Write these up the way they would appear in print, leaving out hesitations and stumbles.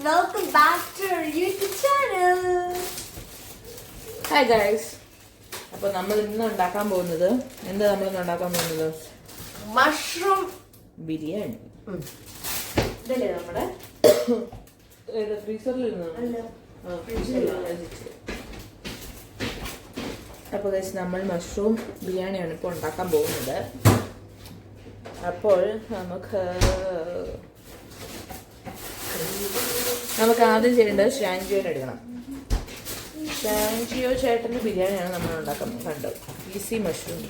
welcome back to our YouTube channel. Hi guys. അപ്പോൾ നമ്മൾ ഇന്ന് ഉണ്ടാക്കാൻ പോകുന്നത് മഷ്റൂം ബിരിയാണി. ഇതല്ലേ നമ്മുടെ ഫ്രീസറിൽ അപ്പോൾ നമ്മൾ മഷ്റൂം ബിരിയാണിയാണ് ഇപ്പോൾ ഉണ്ടാക്കാൻ പോകുന്നത്. അപ്പോൾ നമുക്ക് ആദ്യം ചെയ്യേണ്ടത് ഷാൻജിയോനെ എടുക്കണം. ഷാൻജിയോ ചേട്ടൻ്റെ ബിരിയാണിയാണ് നമ്മൾ ഉണ്ടാക്കാൻ കണ്ടത്. Easy mushroom.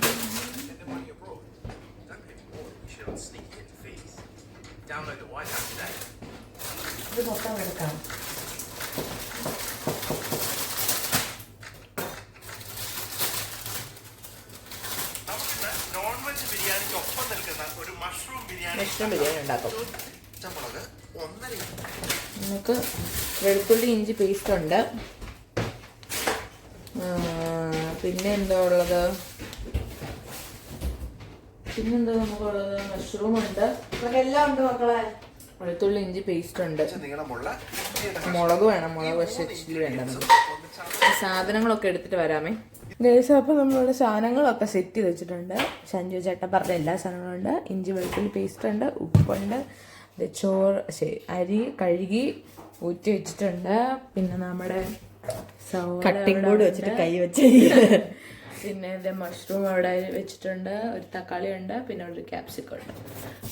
ഇത് മൊത്തം എടുക്കാം. മഷ്റൂം ബിരിയാണി ഉണ്ടാക്കും. നമുക്ക് വെളുത്തുള്ളി ഇഞ്ചി പേസ്റ്റ് ഉണ്ട്. പിന്നെ എന്താ ഉള്ളത്? പിന്നെന്താ നമുക്കുള്ളത്? മഷ്റൂം ഉണ്ട്, എല്ലാം ഉണ്ട് മക്കളെ. വെളുത്തുള്ളി ഇഞ്ചി പേസ്റ്റ് ഉണ്ട്, മുളക് വേണം. മുളക് പക്ഷേ ചില്ലി വേണ്ട. സാധനങ്ങളൊക്കെ എടുത്തിട്ട് വരാമേ ഗൈസ്. അപ്പോൾ നമ്മളിവിടെ സാധനങ്ങളൊക്കെ സെറ്റ് ചെയ്ത് വെച്ചിട്ടുണ്ട്. ഷാൻജിയോ ചേട്ടൻ പറഞ്ഞ എല്ലാ സാധനങ്ങളും ഉണ്ട്. ഇഞ്ചി വെളുത്തുള്ളി പേസ്റ്റ് ഉണ്ട്, ഉപ്പുണ്ട്, അരി കഴുകി ഊറ്റി വെച്ചിട്ടുണ്ട്. പിന്നെ നമ്മുടെ കട്ടിംഗ് ബോർഡ് വെച്ചിട്ട് കൈ വെച്ച് പിന്നെ മഷ്റൂം അവിടെ വെച്ചിട്ടുണ്ട്. ഒരു തക്കാളി ഉണ്ട്, പിന്നെ ഒരു ക്യാപ്സിക്കം ഉണ്ട്.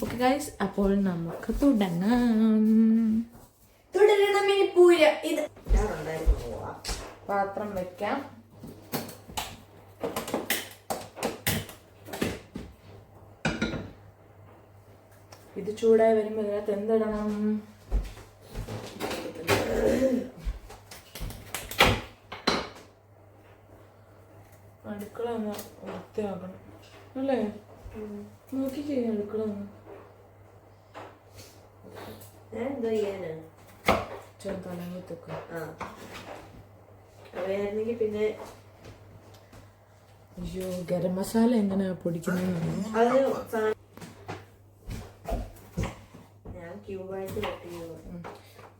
ഓക്കെ ഗൈസ്, അപ്പോൾ നമുക്ക് തുടങ്ങാം. ഇത് പാത്രം വെക്കാം. ഇത് ചൂടായി വരുമ്പോൾ ഇതിനകത്ത് എന്തിടണം? അടുക്കള ഒന്ന് വൃത്തിയാക്കണം അല്ലേ? നോക്കി ചെയ്യാം അടുക്കള ഒന്ന്. എന്തോ ചെയ്യാനാ? ചെറുതാണെങ്കിൽ അവയായിരുന്നെങ്കിൽ പിന്നെ അയ്യോ, ഗരം മസാല എങ്ങനെയാ പൊടിക്കുന്നത്?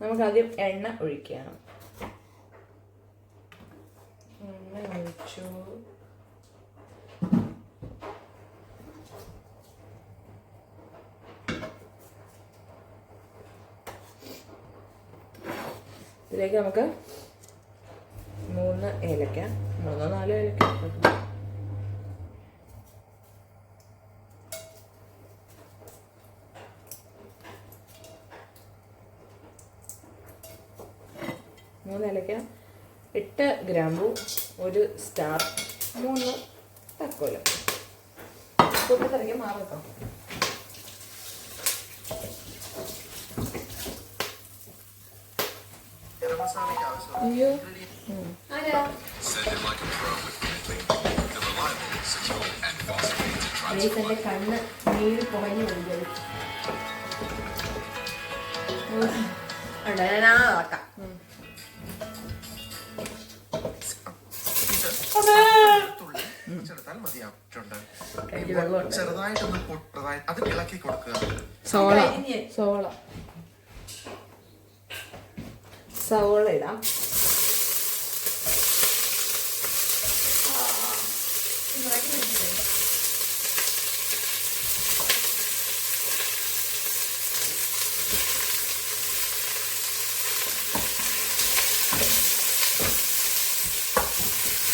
നമുക്ക് ആദ്യം എണ്ണ ഒഴിക്കണം. എണ്ണ ഒഴിച്ചു. ഇതിലേക്ക് നമുക്ക് 3 ഏലക്ക, 3-4 ഏലക്ക. ഏലക്ക, 8 ഗ്രാമ്പു, 1 സ്റ്റാർ, 3 തക്കോലം. കൂട്ടത്തിറങ്ങി മാറട്ടോ. അയ്യോ, എന്റെ കണ്ണ് നീര് പുകഞ്ഞു ഉണ്ടാക്കാം. സവോള ഇടാം.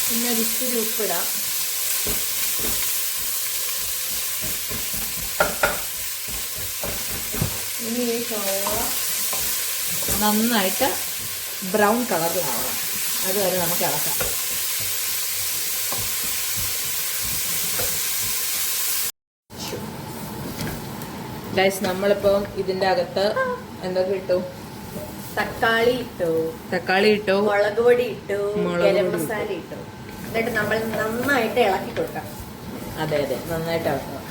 പിന്നെ ഇച്ചിരി ഉപ്പിടാം. ഇനി ഈ സവോള നന്നായിട്ട് ബ്രൗൺ കളറിലാവണം. അതുവരെ നമുക്ക് ഇളക്കാം. ഗൈസ്, നമ്മളിപ്പം ഇതിൻ്റെ അകത്ത് എന്തൊക്കെ ഇട്ടു? തക്കാളി ഇട്ടു, മുളക് പൊടി ഇട്ടു, ഗരം മസാല ഇട്ടു. എന്നിട്ട് നമ്മൾ നന്നായിട്ട് ഇളക്കി കൊടുക്കാം. അതെ, നന്നായിട്ട് ഇളക്കണം.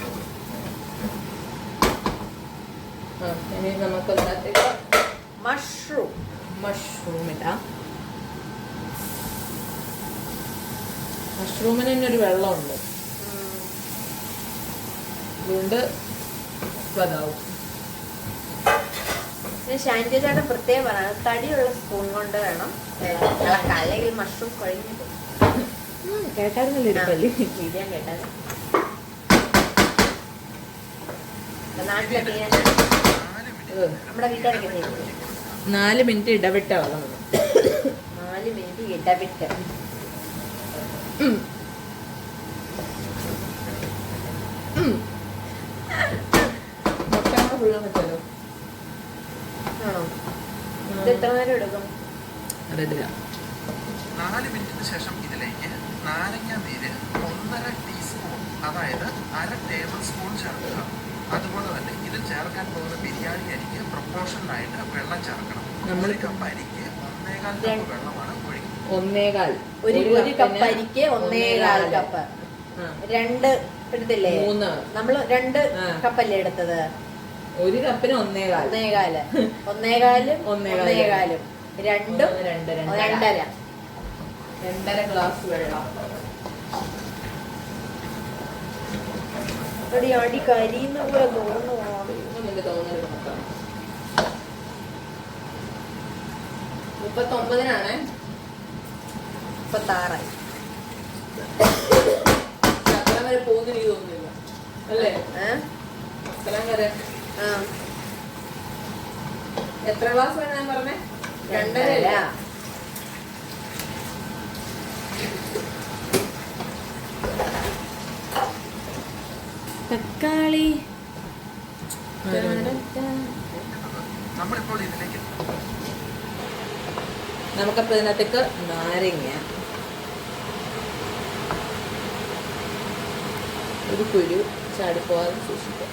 ഇനി നമുക്ക് മഷ്റൂം ഇടാം. മഷ്റൂമിന് തന്നെ ഒരു വെള്ളമുണ്ട്, അതുകൊണ്ട് ഇതാവും. ഷാൻജിയുടെ പ്രത്യേകം പറയാം, തടിയുള്ള സ്പൂൺ കൊണ്ട് വേണം ഇളക്കാൻ, അല്ലെങ്കിൽ മഷ്റൂം കുഴഞ്ഞു കേട്ടായിരുന്നല്ലോ ഒരു പള്ളി. വീഡിയോ കേട്ടാൽ. നാട്ടിലൊക്കെ നമ്മുടെ വീട്ടുകാരൊക്കെ ചെയ്യുന്നത് 4 മിനിറ്റ് ഇടവിട്ട വെള്ളം. 4 മിനിറ്റ് ഇടവിട്ട്. മുട്ട ഫുള്ളും വെച്ചാലോ? ആണോ? ഇത് എത്ര നേരം എടുക്കും? അറിയത്തില്ല. 4 മിനിറ്റിന് ശേഷം ഇതിലേക്ക് നാരങ്ങ നീര് 1.5 ടീസ്പൂൺ, അതായത് 1/2 ടേബിൾ സ്പൂൺ ചേർക്കുക. അതുപോലെ തന്നെ ഇതിൽ ചേർക്കാൻ പോകുന്ന ബിരിയാണി അരിക്ക് പ്രൊപ്പോർഷനായിട്ട് വെള്ളം ചേർക്കണം. നമ്മൾ കപ്പ് അരിക്ക് 1.25 കപ്പ് വെള്ളമാണ് ഒഴിക്കുന്നത്. 1.25. ഒരു കപ്പ് അരിക്ക് 1.25 കപ്പ്. 2 എടുത്തില്ലേ? 3. നമ്മള് 2 കപ്പല്ലേ എടുത്തത്? ഒരു കപ്പിന് 1.25. 1.25 1.25 രണ്ടും 2.5 ഗ്ലാസ് വെള്ളം. അടി കരിയുന്ന പോലെ തോന്നുന്നു. തോന്നൽ നോക്കാം. 39-നാണ്. 36 ശകലം വരെ പോകുന്ന രീതി തോന്നുന്നില്ല അല്ലേ? ശകലം വരെ. എത്ര ഗ്ലാസ് വേണം ഞാൻ പറഞ്ഞേ? 2.5. തക്കാളി. നമ്മളിപ്പോൾ ഇതിലേക്ക് നമുക്കപ്പോൾ ഇതിനകത്തേക്ക് നാരങ്ങ, ഒരു കുരു ചാടിപ്പോവാതെ സൂക്ഷിക്കുക.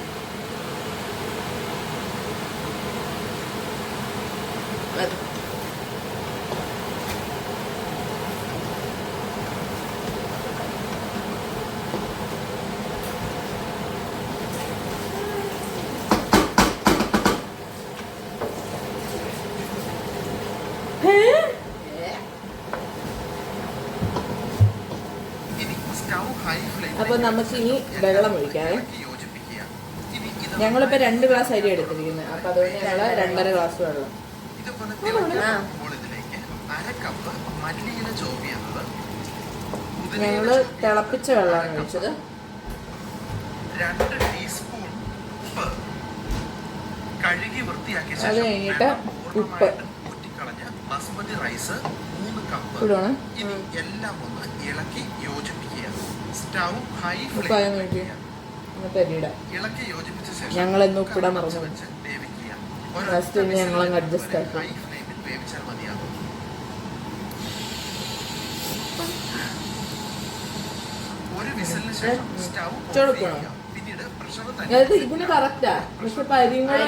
അപ്പൊ നമുക്ക് ഇനി വെള്ളം ഒഴിക്കാവേ. ഞങ്ങളിപ്പോ 2 ഗ്ലാസ് അരി എടുത്തിരിക്കുന്നത്, അപ്പൊ അതുകൊണ്ട് ഞങ്ങള് 2.5 ഗ്ലാസ് വെള്ളം. ഞങ്ങള് തിളപ്പിച്ച വെള്ളമാണ് ഒഴിച്ചത്. 2 ടീസ്പൂൺ ഉപ്പ്, കഴുകി വൃത്തിയാക്കിയ അത് കഴിഞ്ഞിട്ട് ഉപ്പ് ഊറ്റിക്കളഞ്ഞ ബസ്മതി റൈസ് 3 കപ്പ്. ഇനി എല്ലാം ഒന്ന് ഇളക്കി യോജിപ്പിക്കുക. സ്റ്റൗ ഹൈ ഫ്ലെയിമിൽ ഇളക്കി യോജിപ്പിച്ച ശേഷം ഞങ്ങളെന്ന് ഉപ്പിടാൻ മറന്നു. വേവിക്കുക. ഞങ്ങളങ്ങ് അഡ്ജസ്റ്റ് ആക്കി. ഹൈ ഫ്ലെയിമിൽ വേവിച്ചാൽ മതിയാകും. ഒരു വിസിലിന് ശേഷം സ്റ്റൗ പിന്നീട് പ്രഷർ ഇതിന് കറക്റ്റാ, പക്ഷെ പരിങ്ങളും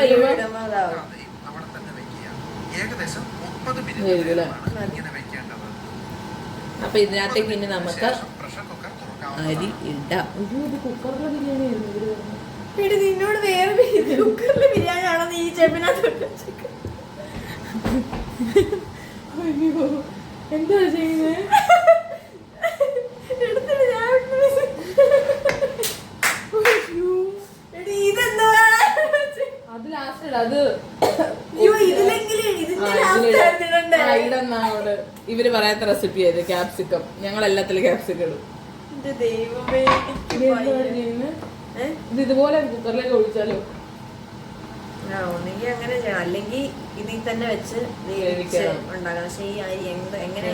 അവിടെ തന്നെ വെക്കുക. ഏകദേശം 30 മിനിറ്റ് ഇങ്ങനെ വെക്കേണ്ടത്. അപ്പൊ ഇതിനകത്തേക്ക് ഇനി നമുക്ക് പ്രഷർ കുക്കർ തുറക്കാം. അരി ഇടാം. കുക്കറിലെ ബിരിയാണി പിന്നെ നിന്നോട് വേറെ കുക്കറിലെ ബിരിയാണി ആണോ നീ ചെപ്പിനകത്ത്? അയ്യോ എന്താ ചെയ്യുന്നത്? അത് ലാസ്റ്റ് അത് ഇവര് പറയാത്ത റെസിപ്പി ആയത് ക്യാപ്സിക്കം. ഞങ്ങൾ എല്ലാത്തിലും ക്യാപ്സിക്കം ഇടും. ഇത് ഇതുപോലെ കുക്കറിലേക്ക് ഒഴിച്ചാലോ? ഒന്നെങ്കിൽ അങ്ങനെ ചെയ്യണം, അല്ലെങ്കിൽ ഇതിൽ തന്നെ വെച്ച് ഉണ്ടാക്കണം. പക്ഷെ ഈ അരി എങ്ങനെ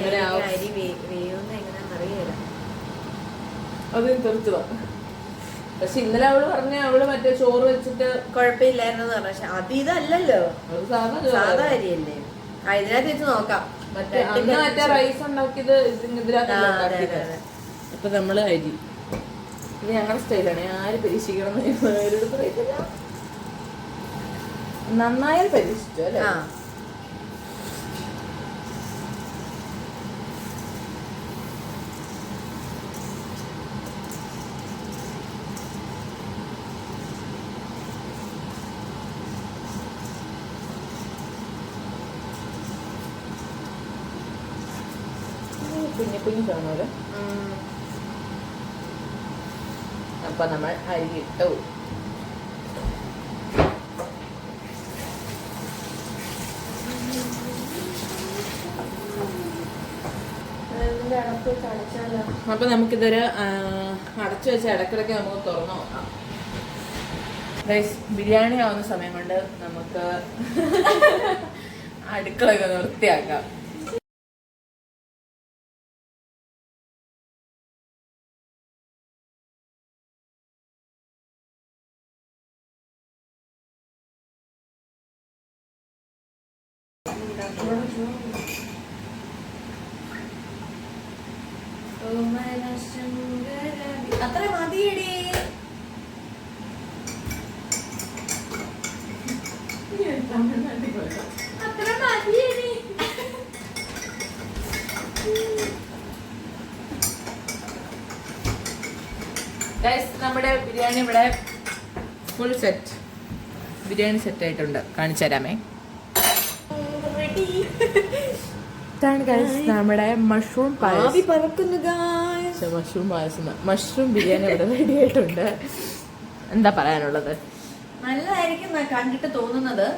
അരി വേവുന്ന എങ്ങനെയാണെന്ന് അറിയില്ല. അത് തെറിച്ചതാ. പക്ഷെ ഇന്നലെ അവള് പറഞ്ഞ അവള് മറ്റേ ചോറ് വെച്ചിട്ട് കുഴപ്പമില്ലായിരുന്നു പറഞ്ഞു. പക്ഷെ അത് ഇതല്ലല്ലോ, സാധാ അരിയല്ലേ. ഇതിനകത്ത് വെച്ച് നോക്കാം. മറ്റേ റൈസ് ഉണ്ടാക്കിയത് ഇതിനകത്ത്. അപ്പൊ നമ്മള് അരി ഇത് ഞങ്ങളുടെ സ്റ്റൈലാണ്. ആര് പരീക്ഷിക്കണം നന്നായാൽ പരീക്ഷിച്ചു അല്ലേ? കുഞ്ഞു കുഞ്ഞു കാണുമല്ലോ. അപ്പൊ നമ്മൾ അരി ഇട്ടു. അപ്പൊ നമുക്കിതൊരു അടച്ചു വെച്ച ഇടക്കിടയ്ക്ക് നമുക്ക് തുറന്നു നോക്കാം. ഗൈസ്, ബിരിയാണി ആവുന്ന സമയം കൊണ്ട് നമുക്ക് അടുക്കളയൊക്കെ വൃത്തിയാക്കാം. അത്ര മതിയടി. അത്ര മതിയടി. നമ്മുടെ ബിരിയാണി ഇവിടെ ഫുൾ സെറ്റ്. ബിരിയാണി സെറ്റ് ആയിട്ടുണ്ട്. കാണിച്ചു തരാമേ. ഇതാണ് നമ്മുടെ മഷ്റൂം മഷ്റൂം ബിരിയാണി ഇവിടെ റെഡി ആയിട്ടുണ്ട്. എന്താ പറയാനുള്ളത്? നല്ലതായിരിക്കും കണ്ടിട്ട് തോന്നുന്നത്.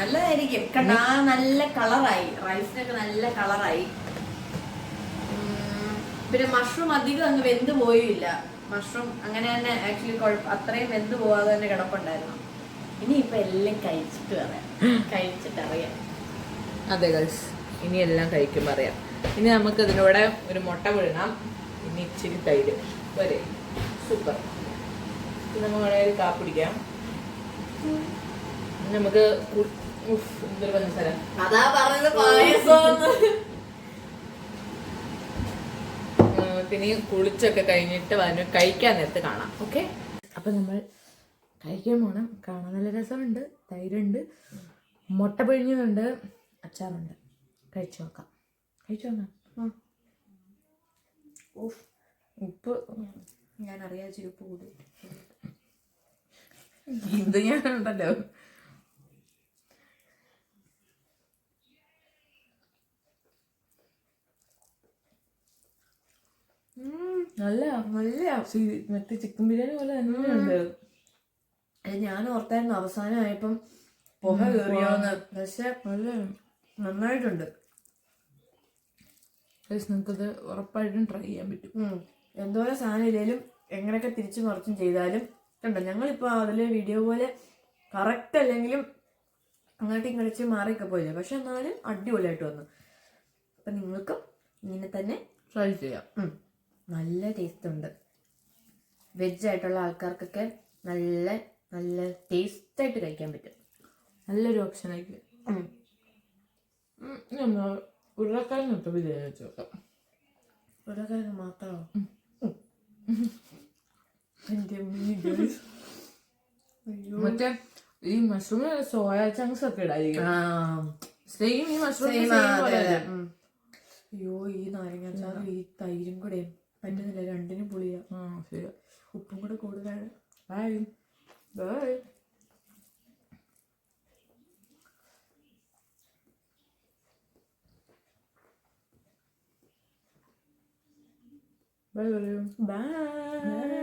നല്ലതായിരിക്കും. കണ്ടാ നല്ല കളറായി, റൈസിനൊക്കെ നല്ല കളറായി. പിന്നെ മഷ്റൂം അധികം അങ്ങ് വെന്ത് പോയില്ല. മഷ്റൂം അങ്ങനെ തന്നെ ആക്ച്വലി അത്രയും വെന്ത് പോവാതെ തന്നെ കിടപ്പുണ്ടായിരുന്നു. ഇനിയിപ്പൊ എല്ലാം കഴിച്ചിട്ടറിയാം. അതെ ഗൈസ്, ഇനി എല്ലാം കഴിക്കുമ്പോൾ അറിയാം. ഇനി നമുക്ക് ഇതിലൂടെ ഒരു മുട്ട പുഴുങ്ങാം. ഇനി ഇച്ചിരി തൈര് വരെ. സൂപ്പർ. നമ്മൾ വേണമെങ്കിൽ കാപ്പിടിക്കാം. നമുക്ക് എന്തൊരു പഞ്ചസാര. അതാ പറഞ്ഞത് പായസം. പിന്നെ കുളിച്ചൊക്കെ കഴിഞ്ഞിട്ട് വന്ന് കഴിക്കാൻ നേരത്ത് കാണാം. ഓക്കെ, അപ്പൊ നമ്മൾ കഴിക്കാൻ പോണം. കാണാൻ നല്ല രസമുണ്ട്. തൈരുണ്ട്, മുട്ട പിഴിഞ്ഞതുണ്ട്, അച്ചാറുണ്ട്. കഴിച്ചു നോക്കാം. ഉപ്പ് ഞാൻ അറിയാച്ചിരി ഉപ്പ് കൂടി. ഇത് ഞാനുണ്ടല്ലോ. നല്ല മറ്റേ ചിക്കൻ ബിരിയാണി പോലെ തന്നെയുണ്ട്. ഞാൻ ഓർത്തായിരുന്നു അവസാനമായപ്പം പുക കയറിയോന്ന്. പക്ഷെ നന്നായിട്ടുണ്ട്. നിങ്ങൾക്കത് ഉറപ്പായിട്ടും ട്രൈ ചെയ്യാൻ പറ്റും. എന്തോരം സാധനം ഇല്ലേലും എങ്ങനെയൊക്കെ തിരിച്ചു മറിച്ചും ചെയ്താലും കണ്ടോ, ഞങ്ങളിപ്പോൾ അതിലെ വീഡിയോ പോലെ കറക്റ്റ് അല്ലെങ്കിലും അങ്ങോട്ടും ഇങ്ങോട്ട് മാറിയൊക്കെ പോയില്ല. പക്ഷെ എന്നാലും അടിപൊളിയായിട്ട് വന്നു. അപ്പം നിങ്ങൾക്കും ഇങ്ങനെ തന്നെ ട്രൈ ചെയ്യാം. നല്ല ടേസ്റ്റ് ഉണ്ട്. വെജ് ആയിട്ടുള്ള ആൾക്കാർക്കൊക്കെ നല്ല നല്ല ടേസ്റ്റായിട്ട് കഴിക്കാൻ പറ്റും. നല്ലൊരു ഓപ്ഷൻ ആയിരിക്കും. ഉരുളക്കിഴങ്ങ് ഇട്ട് ബിരിയാണി വെച്ച് നോക്കാം. ഉരുളക്കിഴങ്ങ് മാത്രമോ? മറ്റേ ഈ മഷ്റൂമിന് സോയ ചങ്ക്സ് ഒക്കെ ഇടായിരിക്കും. സെയിം ഈ മഷ്റൂം. അയ്യോ, ഈ നാരങ്ങാച്ചാറും ഈ തൈരും കൂടെ പറ്റുന്നില്ല. രണ്ടിനും പുളിയാ. ശരി. ഉപ്പും കൂടെ കൂടുതലാണ്. Bye bye. Bye.